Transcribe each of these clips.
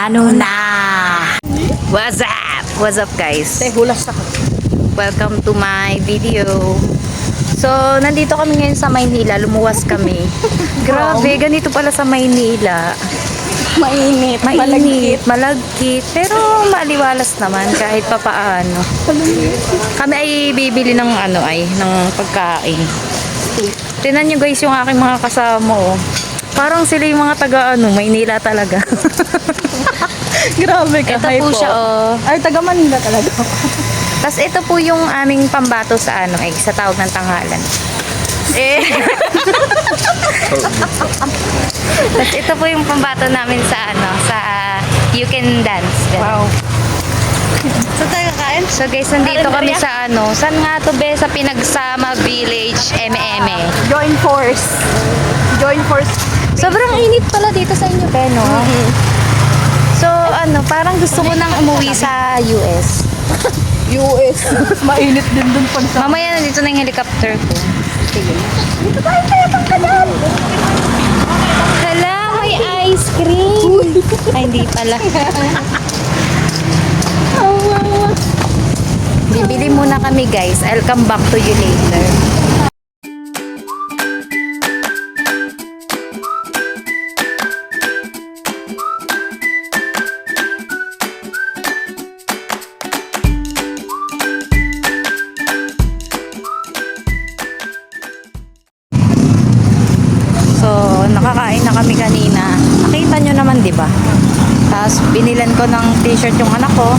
Ano na? What's up? What's up guys? Hulas ako. Welcome to my video. So, nandito kami ngayon sa Maynila. Lumuwas kami. Grabe, ganito pala sa Maynila. Mainit. Malagkit. Pero maliwalas naman kahit papaano. Kami ay bibili ng ng pagkain. Tingnan nyo guys yung aking mga kasama oh. Parang sila yung mga taga Maynila talaga. Grabe ka. Ito po siya oh. Ay, taga Manila talaga. Tapos ito po yung aming pambato sa sa tawag ng tanghalan. Tapos ito po yung pambato namin sa sa You Can Dance. Wow. So, tayo kakain? So guys, nandito kami sa saan nga to be? Sa Pinagsama Village, M.M.E. Join force. Sobrang init pala dito sa inyo, Beno. So, parang gusto ko nang umuwi sa US. US. Mainit din dun pa sa... Mamaya nandito na yung helicopter ko. Sige. Dito tayo pang kanan. Hala, may ice cream. Ay, hindi pala. Bibili muna kami guys. I'll come back to you later. So, nakakain na kami kanina. Nakita nyo naman, di ba? Tapos, binilan ko ng t-shirt yung anak ko.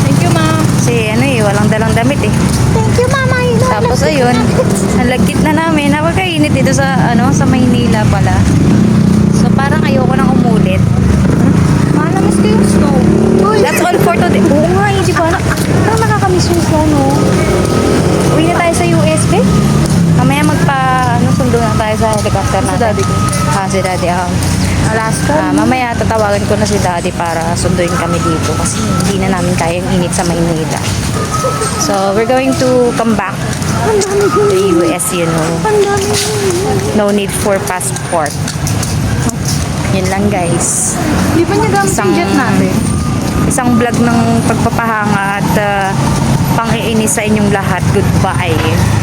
Thank you, ma. Kasi, walang dalang damit eh. Thank you, mama. Tapos, ayun, nalagkit na namin. Napakainit dito sa, sa Maynila pala. So, parang ayoko nang umulit. Malamas ko yung snow. That's all for today. Oo nga, di ba? Parang nakakamiss yung snow, no? Uwi na tayo sa USB. Mamaya sundo na tayo sa helicopter natin. Si daddy ko. Si daddy, Alaska. mamaya tatawagan ko na si daddy para sunduin kami dito kasi hindi na namin kayang init sa Maynila. So, we're going to come back to the US, No need for passport. Yun lang, guys. Di ba niya gamit yung jet natin? Isang vlog ng pagpapahanga at pang-iinis sa inyong lahat. Goodbye.